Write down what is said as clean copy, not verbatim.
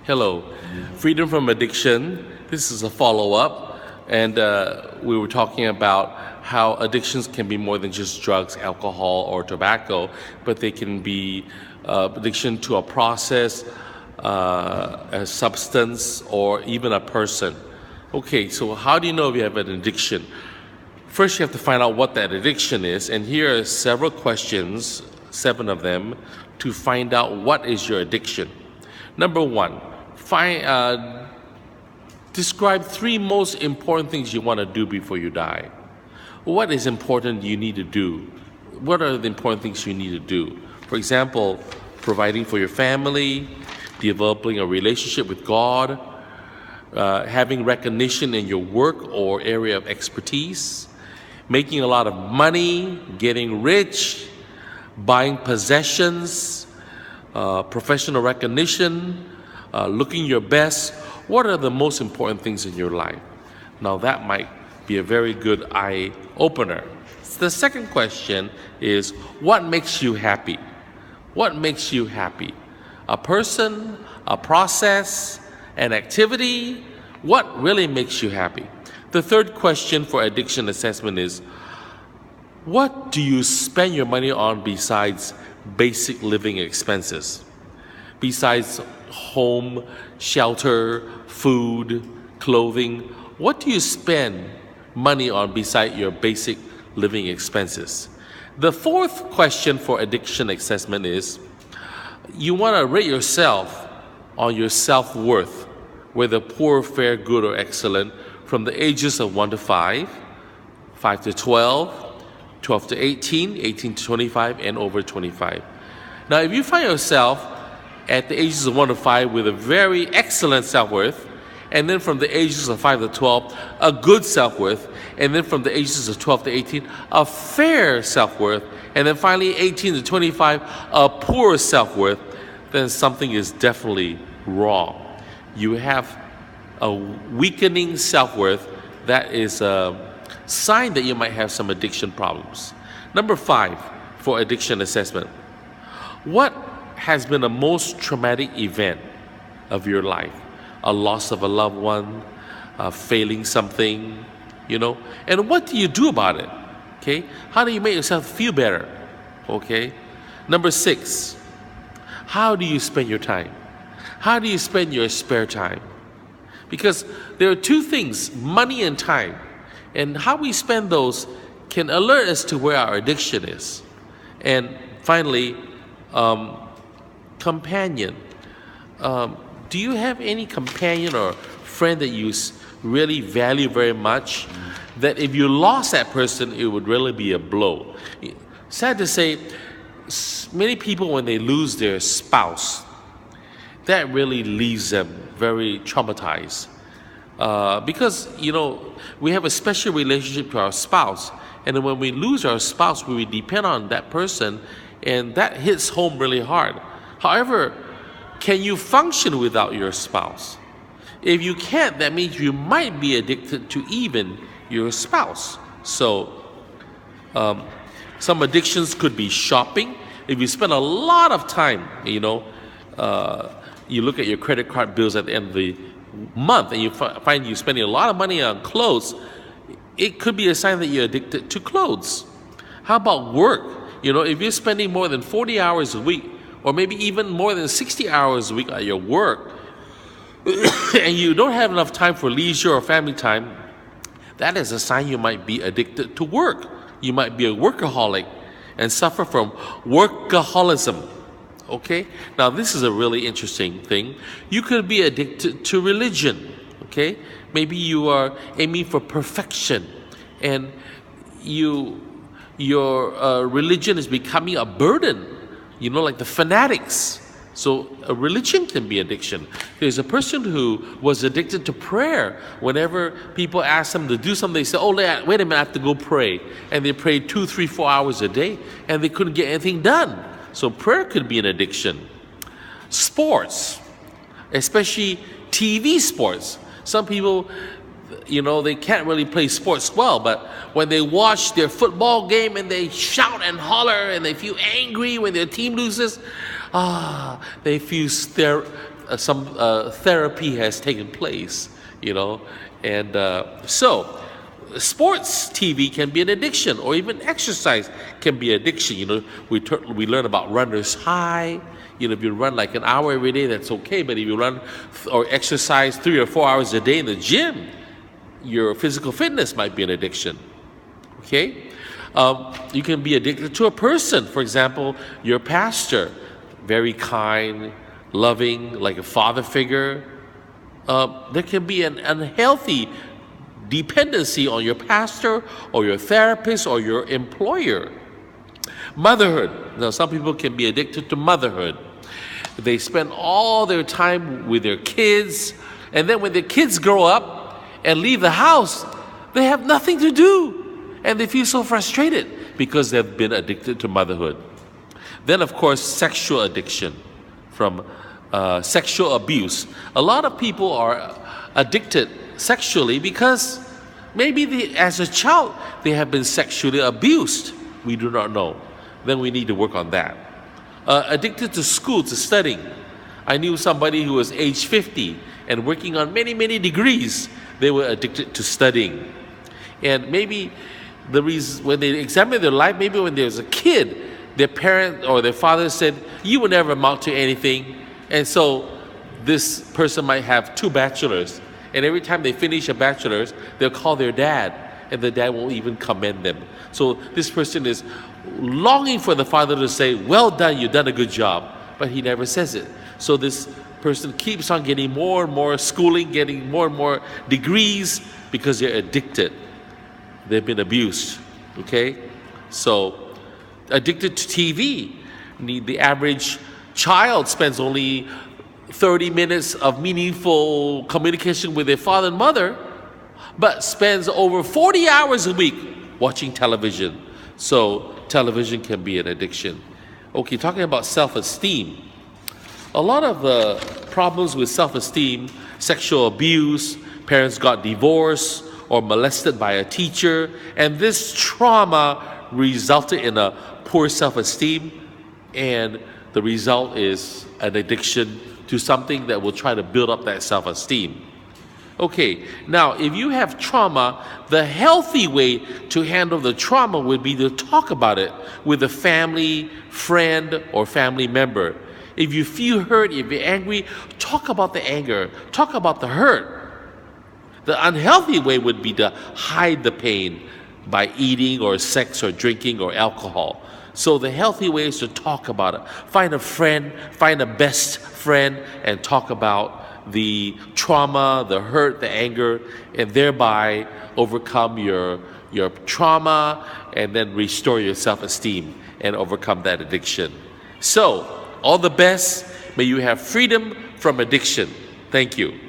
Hello. Freedom from addiction. This is a follow-up, and we were talking about how addictions can be more than just drugs, alcohol, or tobacco, but they can be addiction to a process, a substance, or even a person. Okay, so how do you know if you have an addiction? First, you have to find out what that addiction is, and here are several questions, 7 of them, to find out what is your addiction. Number 1, describe 3 most important things you want to do before you die. What is important you need to do? What are the important things you need to do? For example, providing for your family, developing a relationship with God, having recognition in your work or area of expertise, making a lot of money, getting rich, buying possessions, professional recognition, looking your best. What are the most important things in your life? Now that might be a very good eye opener. The second question is, what makes you happy? What makes you happy? A person, a process, an activity? What really makes you happy? The third question for addiction assessment is, what do you spend your money on besides basic living expenses? Besides home, shelter, food, clothing, what do you spend money on beside your basic living expenses? The fourth question for addiction assessment is, you want to rate yourself on your self-worth, whether poor, fair, good, or excellent, from the ages of 1 to 5, 5 to 12, 12 to 18, 18 to 25, and over 25. Now, if you find yourself at the ages of 1 to 5 with a very excellent self-worth, and then from the ages of 5 to 12, a good self-worth, and then from the ages of 12 to 18, a fair self-worth, and then finally 18 to 25, a poor self-worth, then something is definitely wrong. You have a weakening self-worth. That is a sign that you might have some addiction problems. Number 5 for addiction assessment. What has been the most traumatic event of your life? A loss of a loved one, failing something, and what do you do about it? Okay, how do you make yourself feel better? Okay, number 6, how do you spend your time? How do you spend your spare time? Because there are 2 things, money and time, and how we spend those can alert us to where our addiction is. And finally, companion. Do you have any companion or friend that you really value very much, that if you lost that person, it would really be a blow? Sad to say, many people, when they lose their spouse, that really leaves them very traumatized. Because, we have a special relationship to our spouse, and when we lose our spouse, we depend on that person, and that hits home really hard. However, can you function without your spouse? If you can't, that means you might be addicted to even your spouse. So, some addictions could be shopping. If you spend a lot of time, you look at your credit card bills at the end of the month and you find you're spending a lot of money on clothes, it could be a sign that you're addicted to clothes. How about work? If you're spending more than 40 hours a week, or maybe even more than 60 hours a week at your work, and you don't have enough time for leisure or family time, that is a sign you might be addicted to work. You might be a workaholic and suffer from workaholism. Okay? Now, this is a really interesting thing. You could be addicted to religion. Okay? Maybe you are aiming for perfection, and your religion is becoming a burden, like the fanatics. So a religion can be addiction. There's a person who was addicted to prayer. Whenever people ask them to do something, they say, oh, wait a minute, I have to go pray. And they prayed 2, 3, 4 hours a day, and they couldn't get anything done. So prayer could be an addiction. Sports, especially TV sports. Some people, they can't really play sports well, but when they watch their football game and they shout and holler and they feel angry when their team loses, they feel some therapy has taken place, and so sports TV can be an addiction, or even exercise can be addiction. We learn about runner's high. If you run like an hour every day, that's okay. But if you run or exercise 3 or 4 hours a day in the gym, your physical fitness might be an addiction. Okay, you can be addicted to a person. For example, your pastor, very kind, loving, like a father figure. There can be an unhealthy dependency on your pastor or your therapist or your employer. Motherhood. Now, some people can be addicted to motherhood. They spend all their time with their kids, and then when the kids grow up and leave the house, they have nothing to do, and they feel so frustrated because they've been addicted to motherhood. Then, of course, sexual addiction from sexual abuse. A lot of people are addicted sexually because maybe as a child they have been sexually abused. We do not know. Then we need to work on that. Addicted to school, to studying. I knew somebody who was age 50 and working on many, many degrees. They were addicted to studying. And maybe the reason, when they examined their life, maybe when there was a kid, their parent or their father said, "You will never amount to anything." And so this person might have 2 bachelors. And every time they finish a bachelor's, they'll call their dad, and the dad won't even commend them. So this person is longing for the father to say, "Well done, you've done a good job." But he never says it. So this person keeps on getting more and more schooling, getting more and more degrees because they're addicted. They've been abused. Okay? So, addicted to TV. The average child spends only 30 minutes of meaningful communication with their father and mother, but spends over 40 hours a week watching television. So television can be an addiction. Okay, talking about self-esteem. A lot of the problems with self-esteem, sexual abuse, parents got divorced or molested by a teacher, and this trauma resulted in a poor self-esteem, and the result is an addiction to something that will try to build up that self-esteem. Okay, now if you have trauma, the healthy way to handle the trauma would be to talk about it with a family, friend, or family member. If you feel hurt, if you're angry, talk about the anger, talk about the hurt. The unhealthy way would be to hide the pain by eating or sex or drinking or alcohol. So the healthy way is to talk about it. Find a friend, find a best friend, and talk about the trauma, the hurt, the anger, and thereby overcome your trauma and then restore your self-esteem and overcome that addiction. So, all the best. May you have freedom from addiction. Thank you.